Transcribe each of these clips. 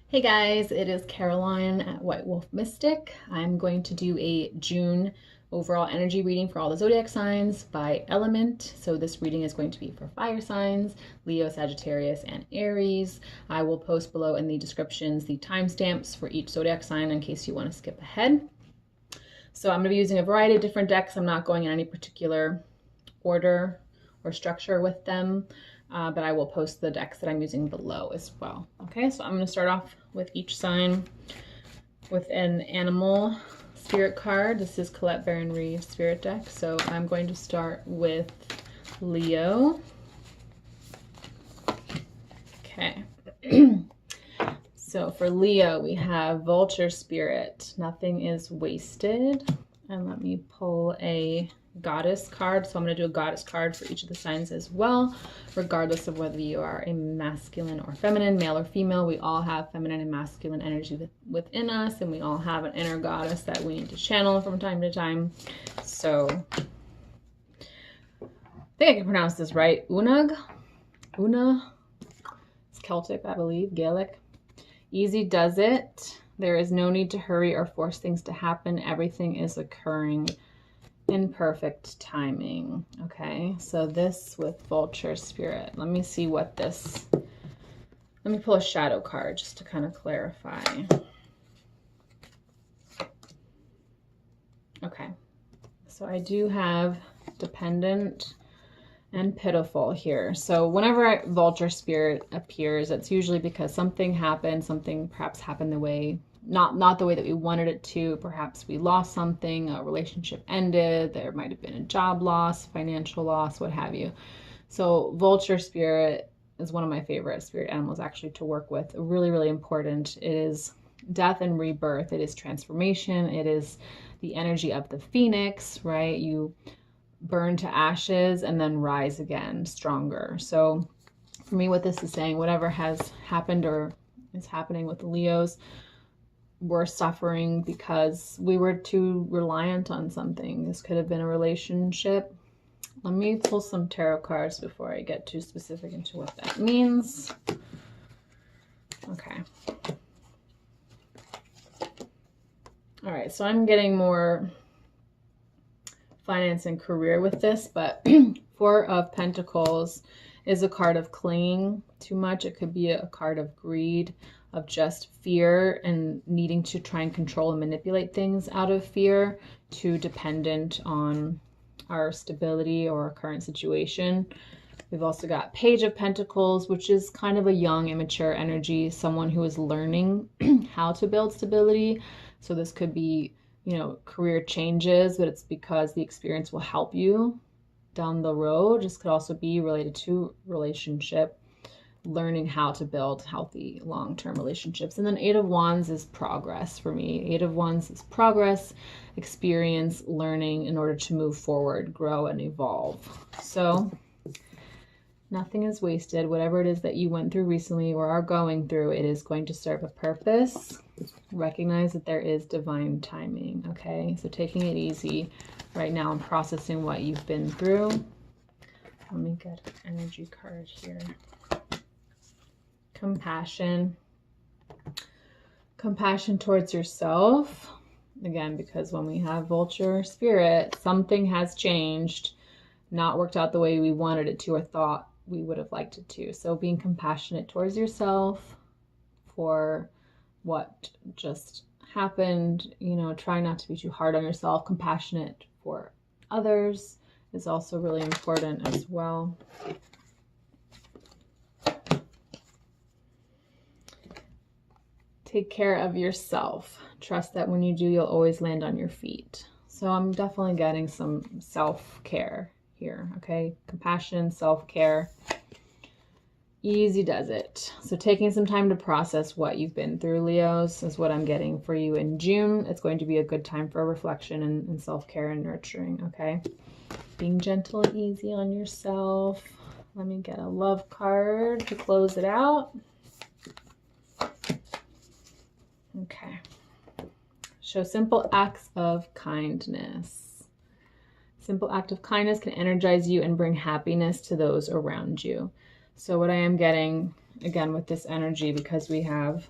Hey guys, it is Caroline at White Wolf Mystic. I'm going to do a June overall energy reading for all the zodiac signs by element. So this reading is going to be for fire signs, Leo, Sagittarius, and Aries. I will post below in the descriptions the timestamps for each zodiac sign in case you want to skip ahead. So I'm going to be using a variety of different decks. I'm not going in any particular order or structure with them. But I will post the decks that I'm using below as well. Okay, so I'm going to start off with each sign with an animal spirit card. This is Colette Baron Reeves spirit deck. So I'm going to start with Leo. Okay. So for Leo, we have Vulture Spirit. Nothing is wasted. And let me pull a goddess card. So I'm going to do a goddess card for each of the signs as well, regardless of whether you are a masculine or feminine, male or female. We all have feminine and masculine energy within us, and we all have an inner goddess that we need to channel from time to time. So I think I can pronounce this right. Una. It's Celtic, I believe, Gaelic. Easy does it. There is no need to hurry or force things to happen. Everything is occurring in perfect timing. Okay, so this with Vulture Spirit. Let me see what this, let me pull a shadow card just to kind of clarify. Okay, so I do have dependent and pitiful here. So whenever Vulture Spirit appears, it's usually because something happened, something perhaps happened the way not the way that we wanted it to. Perhaps we lost something, a relationship ended, there might have been a job loss, financial loss, what have you. So Vulture Spirit is one of my favorite spirit animals actually to work with. Really, really important. It is death and rebirth. It is transformation. It is the energy of the phoenix, right? You burn to ashes and then rise again stronger. So for me, what this is saying, whatever has happened or is happening with the Leos, we're suffering because we were too reliant on something. This could have been a relationship. Let me pull some tarot cards before I get too specific into what that means. Okay. All right, so I'm getting more finance and career with this, but Four of Pentacles is a card of clinging too much. It could be a card of greed, of just fear and needing to try and control and manipulate things out of fear, too dependent on our stability or our current situation. We've also got Page of Pentacles, which is kind of a young, immature energy, someone who is learning how to build stability. So this could be, you know, career changes, but it's because the experience will help you down the road. This could also be related to relationship, learning how to build healthy long-term relationships. And then Eight of Wands is progress for me. Eight of Wands is progress, experience, learning in order to move forward, grow, and evolve. So nothing is wasted. Whatever it is that you went through recently or are going through, it is going to serve a purpose. Recognize that there is divine timing, okay? So taking it easy right now and processing what you've been through. Let me get an energy card here. Compassion. Compassion towards yourself. Again, because when we have Vulture Spirit, something has changed, not worked out the way we wanted it to or thought we would have liked it to. So being compassionate towards yourself for what just happened, you know, try not to be too hard on yourself. Compassionate for others is also really important as well. Take care of yourself. Trust that when you do, you'll always land on your feet. So I'm definitely getting some self-care here, okay? Compassion, self-care. Easy does it. So taking some time to process what you've been through, Leos, is what I'm getting for you in June. It's going to be a good time for reflection and self-care and nurturing, okay? Being gentle and easy on yourself. Let me get a love card to close it out. Okay. Show simple acts of kindness. Simple act of kindness can energize you and bring happiness to those around you. So what I am getting, again, with this energy, because we have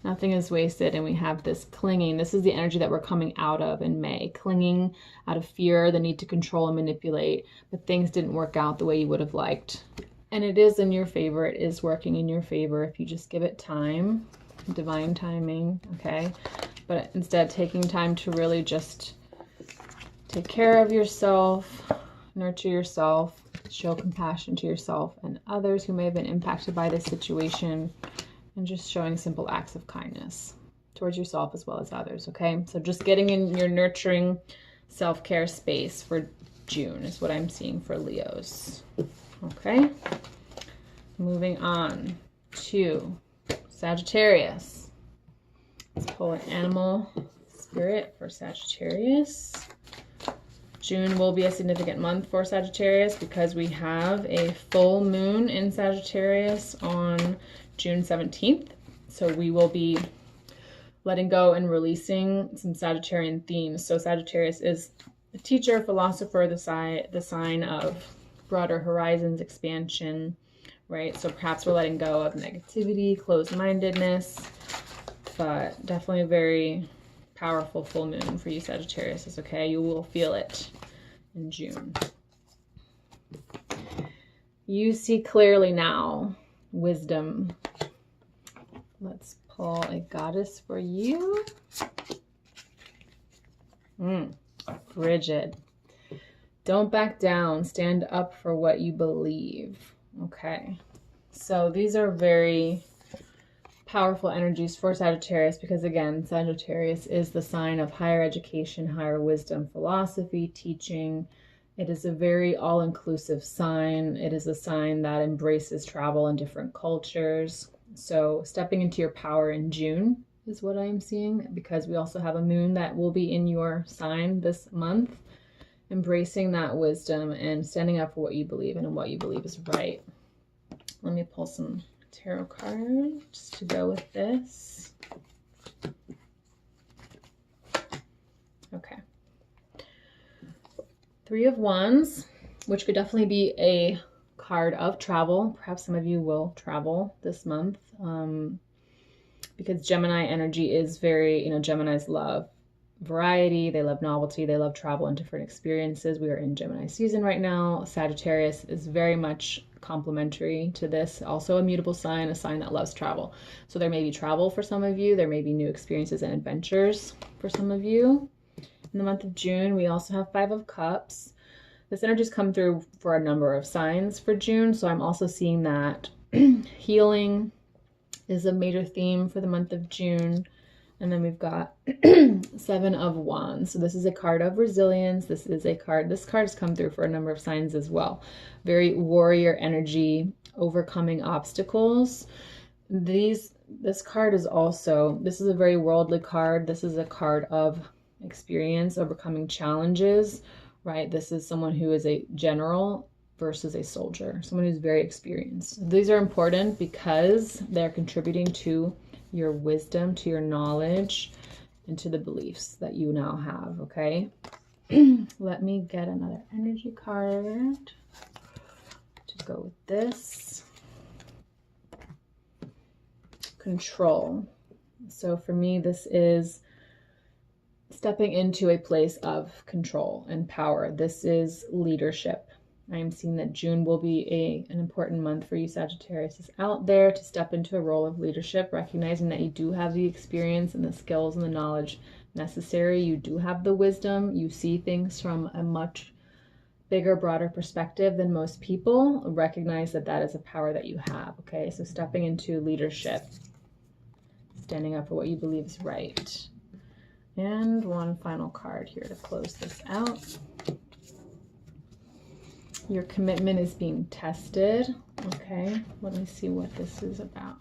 Nothing is wasted, and we have this clinging. This is the energy that we're coming out of in May. Clinging out of fear, the need to control and manipulate, but things didn't work out the way you would have liked. And it is in your favor. It is working in your favor if you just give it time, divine timing, okay? But instead, taking time to really just take care of yourself, nurture yourself, show compassion to yourself and others who may have been impacted by this situation, and just showing simple acts of kindness towards yourself as well as others, okay? So just getting in your nurturing self-care space for June is what I'm seeing for Leos, okay? Moving on to Sagittarius. Let's pull an animal spirit for Sagittarius. June will be a significant month for Sagittarius because we have a full moon in Sagittarius on June 17th. So we will be letting go and releasing some Sagittarian themes. So Sagittarius is a teacher, philosopher, the sign of broader horizons, expansion, right? So perhaps we're letting go of negativity, closed-mindedness, but definitely a very powerful full moon for you Sagittarius is okay. You will feel it in June. You see clearly now. Wisdom. Let's pull a goddess for you. Frigid. Don't back down. Stand up for what you believe. Okay. So these are very powerful energies for Sagittarius because, again, Sagittarius is the sign of higher education, higher wisdom, philosophy, teaching. It is a very all-inclusive sign. It is a sign that embraces travel and different cultures. So stepping into your power in June is what I'm seeing, because we also have a moon that will be in your sign this month. Embracing that wisdom and standing up for what you believe in and what you believe is right. Let me pull some tarot cards to go with this. Okay. Three of Wands, which could definitely be a card of travel. Perhaps some of you will travel this month because Gemini energy is very, Geminis love variety, they love novelty, they love travel and different experiences. We are in Gemini season right now. Sagittarius is very much complementary to this. Also a mutable sign, a sign that loves travel. So there may be travel for some of you. There may be new experiences and adventures for some of you. In the month of June, we also have Five of Cups. This energy's come through for a number of signs for June. So I'm also seeing that healing is a major theme for the month of June. And then we've got Seven of Wands. So this is a card of resilience. This card has come through for a number of signs as well. Very warrior energy, overcoming obstacles. This card is also, this is a very worldly card. This is a card of experience, overcoming challenges, right? This is someone who is a general versus a soldier, someone who's very experienced. These are important because they're contributing to your wisdom, to your knowledge, and to the beliefs that you now have, okay? Let me get another energy card to go with this. Control. So for me, this is stepping into a place of control and power. This is leadership. I am seeing that June will be an important month for you Sagittarius is out there to step into a role of leadership, recognizing that you do have the experience and the skills and the knowledge necessary. You do have the wisdom. You see things from a much bigger, broader perspective than most people. Recognize that that is a power that you have, okay? So stepping into leadership, standing up for what you believe is right. And one final card here to close this out. Your commitment is being tested. Okay, let me see what this is about.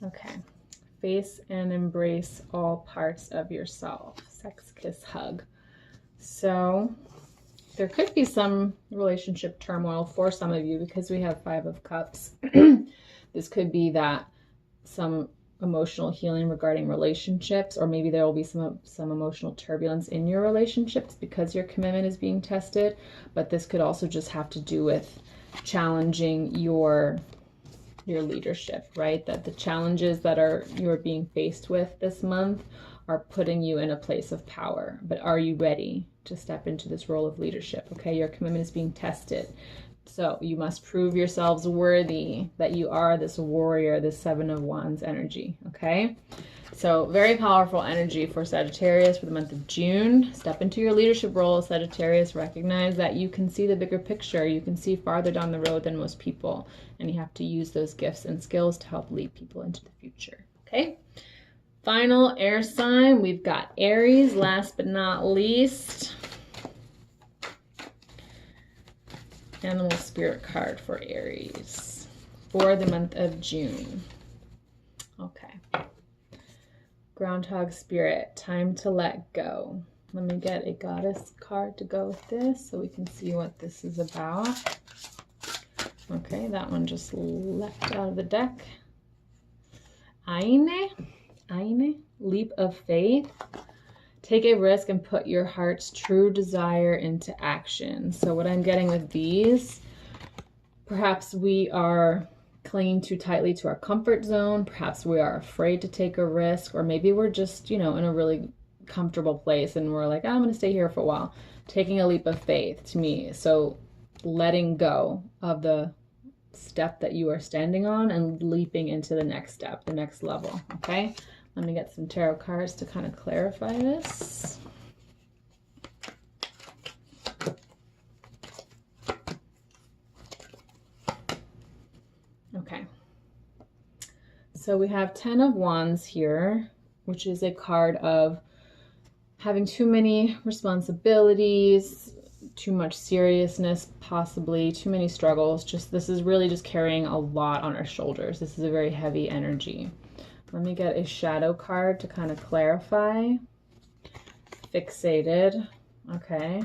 Okay, face and embrace all parts of yourself. Sex, kiss, hug. So there could be some relationship turmoil for some of you because we have Five of Cups. This could be that some emotional healing regarding relationships, or maybe there will be some emotional turbulence in your relationships because your commitment is being tested. But this could also just have to do with challenging your leadership, right? That the challenges that you're being faced with this month are putting you in a place of power. But are you ready to step into this role of leadership? Okay, your commitment is being tested. So you must prove yourselves worthy that you are this warrior, this Seven of Wands energy, okay? So very powerful energy for Sagittarius for the month of June. Step into your leadership role, Sagittarius. Recognize that you can see the bigger picture. You can see farther down the road than most people. And you have to use those gifts and skills to help lead people into the future, okay? Final air sign, we've got Aries, last but not least. Animal spirit card for Aries for the month of June. Okay. Groundhog spirit, time to let go. Let me get a goddess card to go with this so we can see what this is about. Okay, that one just left out of the deck. Aine, leap of faith. Take a risk and put your heart's true desire into action. So what I'm getting with these, perhaps we are clinging too tightly to our comfort zone. Perhaps we are afraid to take a risk, or maybe we're just, in a really comfortable place and we're like, I'm going to stay here for a while. Taking a leap of faith to me. So letting go of the step that you are standing on and leaping into the next step, the next level. Okay. Let me get some tarot cards to kind of clarify this. Okay. So we have 10 of Wands here, which is a card of having too many responsibilities, too much seriousness, possibly too many struggles. This is really just carrying a lot on our shoulders. This is a very heavy energy. Let me get a shadow card to kind of clarify. Fixated. Okay.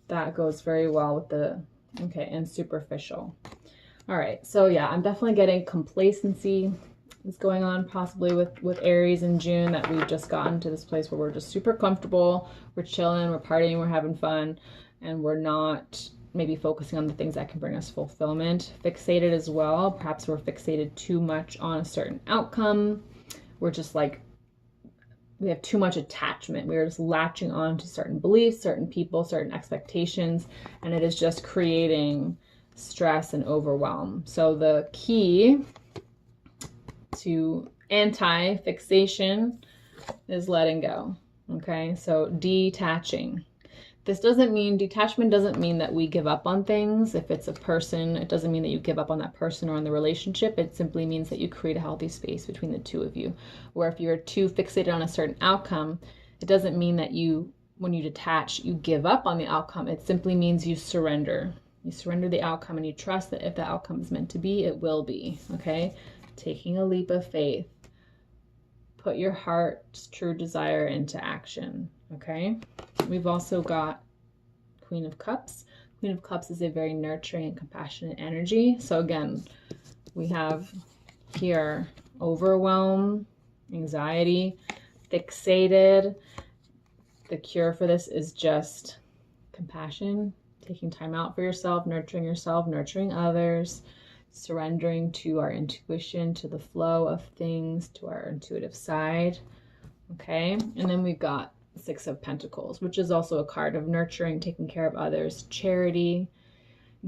That goes very well with the, okay, and superficial. All right. So yeah, I'm definitely getting complacency is going on possibly with Aries in June, that we've just gotten to this place where we're just super comfortable. We're chilling, we're partying, we're having fun, and we're not maybe focusing on the things that can bring us fulfillment. Fixated as well. Perhaps we're fixated too much on a certain outcome. We're just like, we have too much attachment. We're just latching on to certain beliefs, certain people, certain expectations, and it is just creating stress and overwhelm. So the key to anti-fixation is letting go. Okay, so detaching. Detachment doesn't mean that we give up on things. If it's a person, it doesn't mean that you give up on that person or on the relationship. It simply means that you create a healthy space between the two of you. Where if you're too fixated on a certain outcome, it doesn't mean that when you detach, you give up on the outcome. It simply means you surrender. You surrender the outcome and you trust that if the outcome is meant to be, it will be. Okay? Taking a leap of faith. Put your heart's true desire into action. Okay? We've also got Queen of Cups. Queen of Cups is a very nurturing and compassionate energy. So again, we have here overwhelm, anxiety, fixated. The cure for this is just compassion, taking time out for yourself, nurturing others, surrendering to our intuition, to the flow of things, to our intuitive side. Okay, and then we've got Six of Pentacles, which is also a card of nurturing, taking care of others, charity,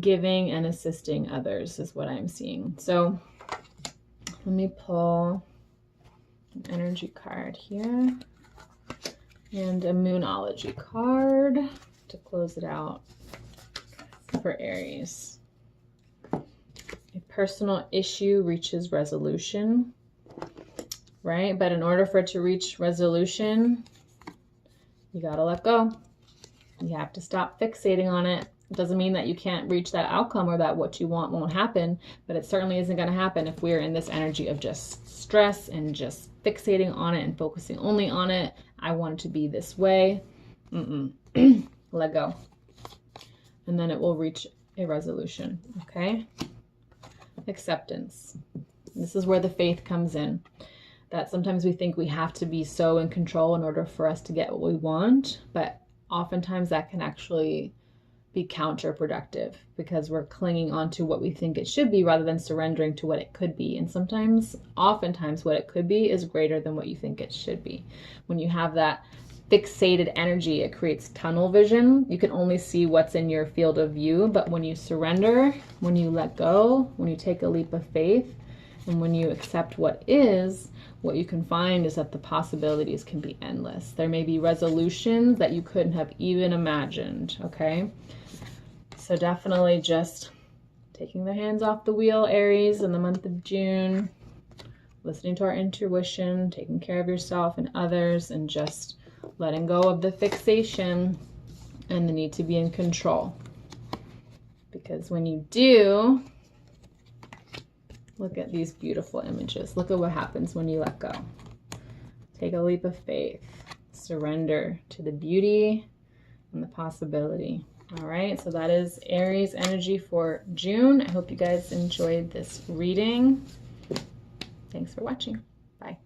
giving, and assisting others is what I'm seeing. So let me pull an energy card here and a Moonology card to close it out for Aries. A personal issue reaches resolution, right? But in order for it to reach resolution, you gotta let go. You have to stop fixating on it. It doesn't mean that you can't reach that outcome or that what you want won't happen, but it certainly isn't going to happen if we're in this energy of just stress and just fixating on it and focusing only on it. I want it to be this way. Let go. And then it will reach a resolution, okay? Acceptance. This is where the faith comes in. That sometimes we think we have to be so in control in order for us to get what we want, but oftentimes that can actually be counterproductive because we're clinging on to what we think it should be rather than surrendering to what it could be. And oftentimes what it could be is greater than what you think it should be. When you have that fixated energy, it creates tunnel vision. You can only see what's in your field of view, but when you surrender, when you let go, when you take a leap of faith, and when you accept what is, what you can find is that the possibilities can be endless. There may be resolutions that you couldn't have even imagined, okay? So definitely just taking their hands off the wheel, Aries, in the month of June, listening to our intuition, taking care of yourself and others, and just letting go of the fixation and the need to be in control. Because when you do, look at these beautiful images. Look at what happens when you let go. Take a leap of faith. Surrender to the beauty and the possibility. All right, so that is Aries energy for June. I hope you guys enjoyed this reading. Thanks for watching. Bye.